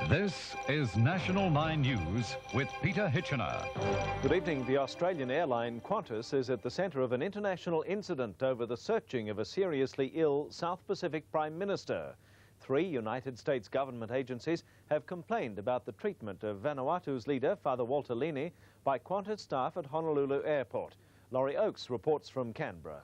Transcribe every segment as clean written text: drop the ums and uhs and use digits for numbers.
This is National 9 News with Peter Hitchener. Good evening. The Australian airline Qantas is at the centre of an international incident over the searching of a seriously ill South Pacific Prime Minister. 3 United States government agencies have complained about the treatment of Vanuatu's leader, Father Walter Lini, by Qantas staff at Honolulu Airport. Laurie Oakes reports from Canberra.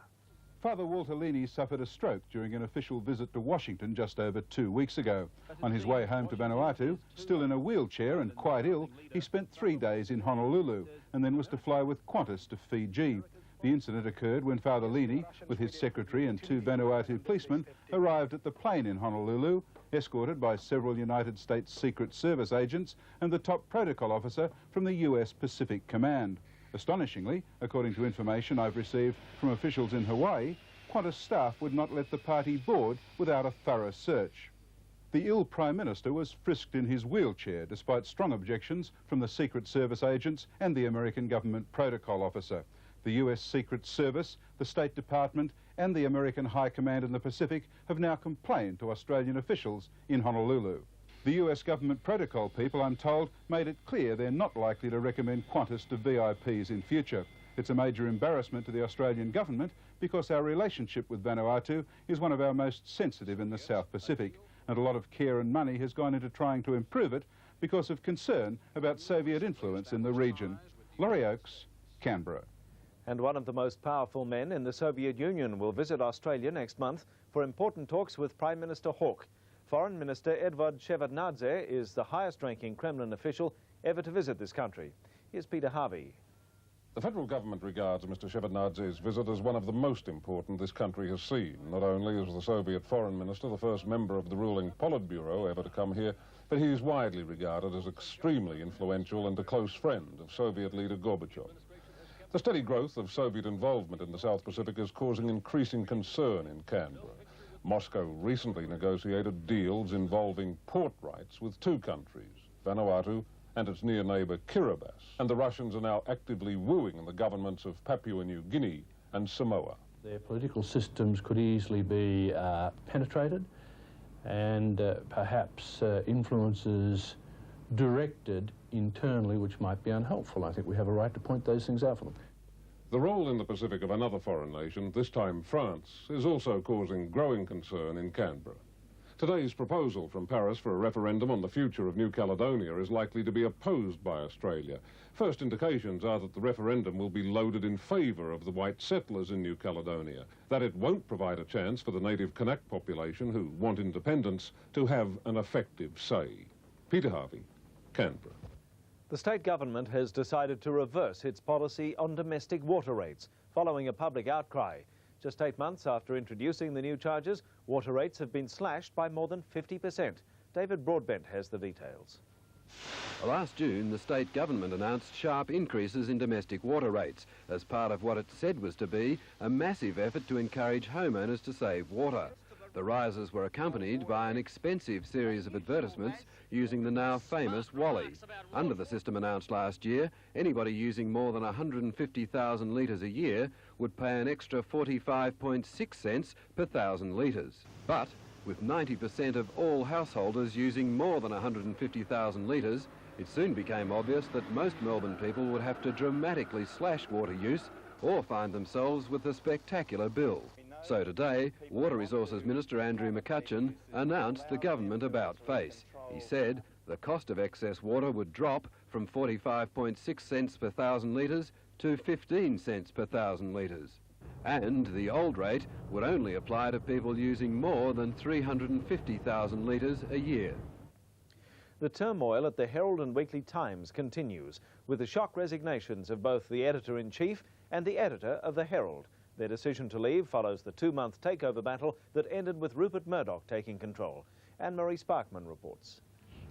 Father Walter Lini suffered a stroke during an official visit to Washington just over 2 weeks ago. On his way home to Vanuatu, still in a wheelchair and quite ill, he spent 3 days in Honolulu and then was to fly with Qantas to Fiji. The incident occurred when Father Lini, with his secretary and 2 Vanuatu policemen, arrived at the plane in Honolulu, escorted by several United States Secret Service agents and the top protocol officer from the US Pacific Command. Astonishingly, according to information I've received from officials in Hawaii, Qantas staff would not let the party board without a thorough search. The ill Prime Minister was frisked in his wheelchair despite strong objections from the Secret Service agents and the American government protocol officer. The US Secret Service, the State Department and the American High Command in the Pacific have now complained to Australian officials in Honolulu. The US government protocol people, I'm told, made it clear they're not likely to recommend Qantas to VIPs in future. It's a major embarrassment to the Australian government because our relationship with Vanuatu is one of our most sensitive in the South Pacific, and a lot of care and money has gone into trying to improve it because of concern about Soviet influence in the region. Laurie Oakes, Canberra. And one of the most powerful men in the Soviet Union will visit Australia next month for important talks with Prime Minister Hawke. Foreign Minister Edvard Shevardnadze is the highest-ranking Kremlin official ever to visit this country. Here's Peter Harvey. The federal government regards Mr. Shevardnadze's visit as one of the most important this country has seen. Not only is the Soviet foreign minister the first member of the ruling Politburo ever to come here, but he is widely regarded as extremely influential and a close friend of Soviet leader Gorbachev. The steady growth of Soviet involvement in the South Pacific is causing increasing concern in Canberra. Moscow recently negotiated deals involving port rights with 2 countries, Vanuatu and its near neighbour Kiribati, and the Russians are now actively wooing the governments of Papua New Guinea and Samoa. Their political systems could easily be penetrated and perhaps influences directed internally which might be unhelpful. I think we have a right to point those things out for them. The role in the Pacific of another foreign nation, this time France, is also causing growing concern in Canberra. Today's proposal from Paris for a referendum on the future of New Caledonia is likely to be opposed by Australia. First indications are that the referendum will be loaded in favour of the white settlers in New Caledonia, that it won't provide a chance for the native Kanak population who want independence to have an effective say. Peter Harvey, Canberra. The state government has decided to reverse its policy on domestic water rates following a public outcry. Just 8 months after introducing the new charges, water rates have been slashed by more than 50%. David Broadbent has the details. Last June, the state government announced sharp increases in domestic water rates as part of what it said was to be a massive effort to encourage homeowners to save water. The rises were accompanied by an expensive series of advertisements using the now famous Wally. Under the system announced last year, anybody using more than 150,000 litres a year would pay an extra 45.6 cents per 1,000 litres. But with 90% of all householders using more than 150,000 litres, it soon became obvious that most Melbourne people would have to dramatically slash water use or find themselves with a spectacular bill. So today, Water Resources Minister Andrew McCutcheon announced the government about-face. He said the cost of excess water would drop from 45.6 cents per 1,000 litres to 15 cents per 1,000 litres. And the old rate would only apply to people using more than 350,000 litres a year. The turmoil at the Herald and Weekly Times continues, with the shock resignations of both the editor-in-chief and the editor of the Herald. Their decision to leave follows the 2-month takeover battle that ended with Rupert Murdoch taking control. Anne-Marie Sparkman reports.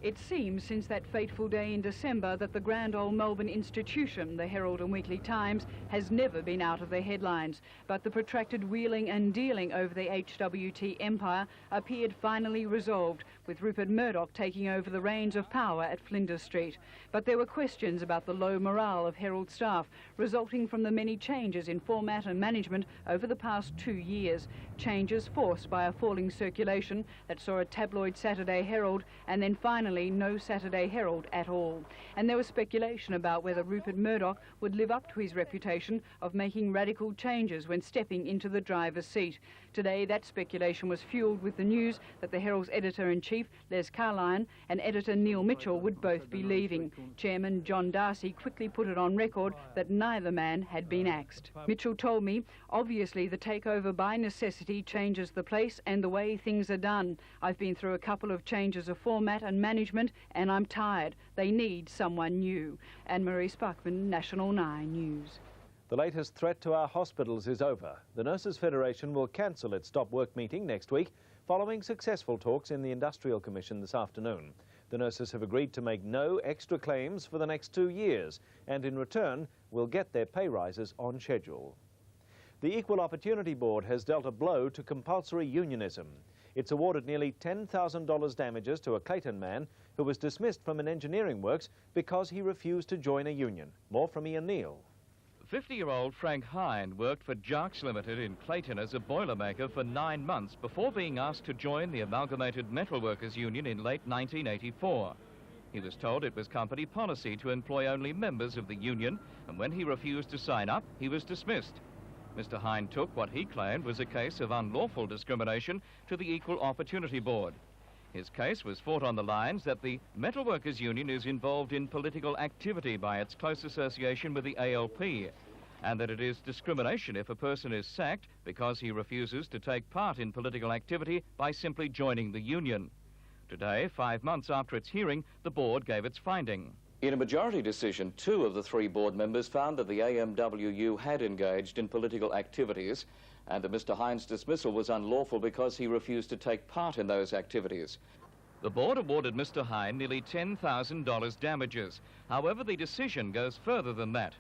It seems since that fateful day in December that the grand old Melbourne institution, the Herald and Weekly Times, has never been out of the headlines. But the protracted wheeling and dealing over the HWT empire appeared finally resolved, with Rupert Murdoch taking over the reins of power at Flinders Street. But there were questions about the low morale of Herald staff, resulting from the many changes in format and management over the past 2 years. Changes forced by a falling circulation that saw a tabloid Saturday Herald and then finally no Saturday Herald at all. And there was speculation about whether Rupert Murdoch would live up to his reputation of making radical changes when stepping into the driver's seat. Today, that speculation was fuelled with the news that the Herald's editor-in-chief, Les Carline, and editor Neil Mitchell would both be leaving. Chairman John Darcy quickly put it on record that neither man had been axed. Mitchell told me, obviously the takeover by necessity changes the place and the way things are done. I've been through a couple of changes of format and management and I'm tired. They need someone new. Anne-Marie Sparkman, National 9 News. The latest threat to our hospitals is over. The Nurses Federation will cancel its stop work meeting next week, following successful talks in the Industrial Commission this afternoon. The nurses have agreed to make no extra claims for the next 2 years, and in return will get their pay rises on schedule. The Equal Opportunity Board has dealt a blow to compulsory unionism. It's awarded nearly $10,000 damages to a Clayton man who was dismissed from an engineering works because he refused to join a union. More from Ian Neal. 50-year-old Frank Hine worked for Jarks Limited in Clayton as a boilermaker for 9 months before being asked to join the Amalgamated Metalworkers Union in late 1984. He was told it was company policy to employ only members of the union, and when he refused to sign up, he was dismissed. Mr. Hine took what he claimed was a case of unlawful discrimination to the Equal Opportunity Board. His case was fought on the lines that the Metalworkers Union is involved in political activity by its close association with the ALP, and that it is discrimination if a person is sacked because he refuses to take part in political activity by simply joining the union. Today, 5 months after its hearing, the board gave its finding. In a majority decision, 2 of the 3 board members found that the AMWU had engaged in political activities and that Mr. Hine's dismissal was unlawful because he refused to take part in those activities. The board awarded Mr. Hine nearly $10,000 damages. However, the decision goes further than that.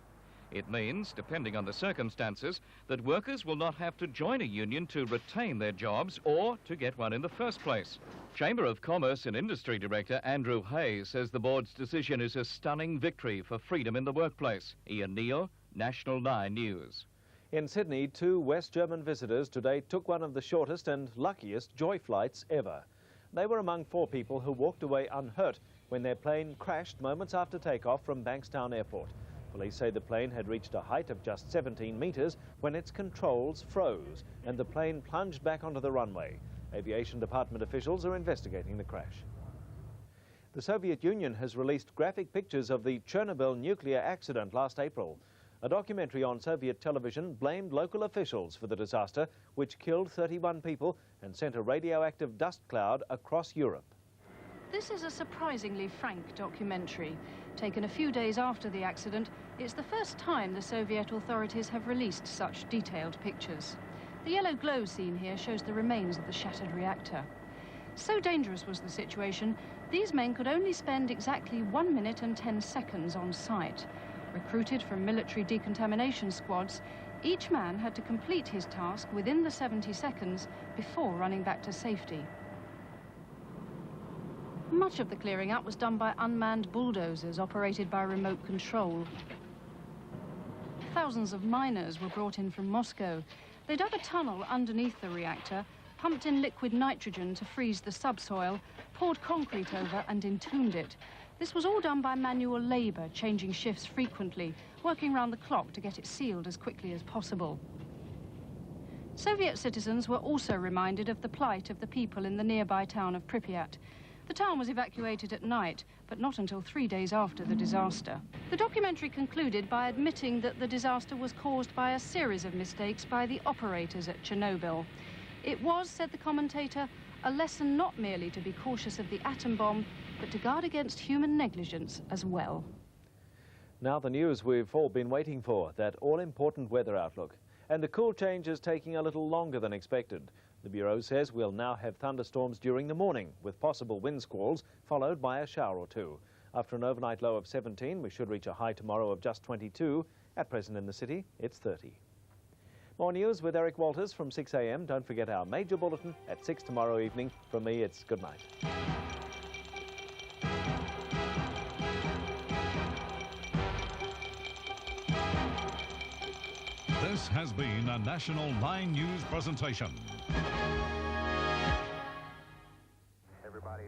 It means, depending on the circumstances, that workers will not have to join a union to retain their jobs or to get one in the first place. Chamber of Commerce and Industry Director Andrew Hayes says the board's decision is a stunning victory for freedom in the workplace. Ian Neal, National 9 News. In Sydney, 2 West German visitors today took one of the shortest and luckiest joy flights ever. They were among 4 people who walked away unhurt when their plane crashed moments after takeoff from Bankstown Airport. Police say the plane had reached a height of just 17 metres when its controls froze and the plane plunged back onto the runway. Aviation Department officials are investigating the crash. The Soviet Union has released graphic pictures of the Chernobyl nuclear accident last April. A documentary on Soviet television blamed local officials for the disaster, which killed 31 people and sent a radioactive dust cloud across Europe. This is a surprisingly frank documentary. Taken a few days after the accident, it's the first time the Soviet authorities have released such detailed pictures. The yellow glow seen here shows the remains of the shattered reactor. So dangerous was the situation, these men could only spend exactly 1 minute and 10 seconds on site. Recruited from military decontamination squads, each man had to complete his task within the 70 seconds before running back to safety. Much of the clearing up was done by unmanned bulldozers operated by remote control. Thousands of miners were brought in from Moscow. They dug a tunnel underneath the reactor, pumped in liquid nitrogen to freeze the subsoil, poured concrete over and entombed it. This was all done by manual labour, changing shifts frequently, working round the clock to get it sealed as quickly as possible. Soviet citizens were also reminded of the plight of the people in the nearby town of Pripyat. The town was evacuated at night, but not until 3 days after the disaster. The documentary concluded by admitting that the disaster was caused by a series of mistakes by the operators at Chernobyl. It was, said the commentator, a lesson not merely to be cautious of the atom bomb, but to guard against human negligence as well. Now the news we've all been waiting for, that all-important weather outlook. And the cool change is taking a little longer than expected. The Bureau says we'll now have thunderstorms during the morning, with possible wind squalls, followed by a shower or 2. After an overnight low of 17, we should reach a high tomorrow of just 22. At present in the city, it's 30. More news with Eric Walters from 6 a.m. Don't forget our major bulletin at 6 tomorrow evening. From me, it's good night. This has been a National 9 News presentation.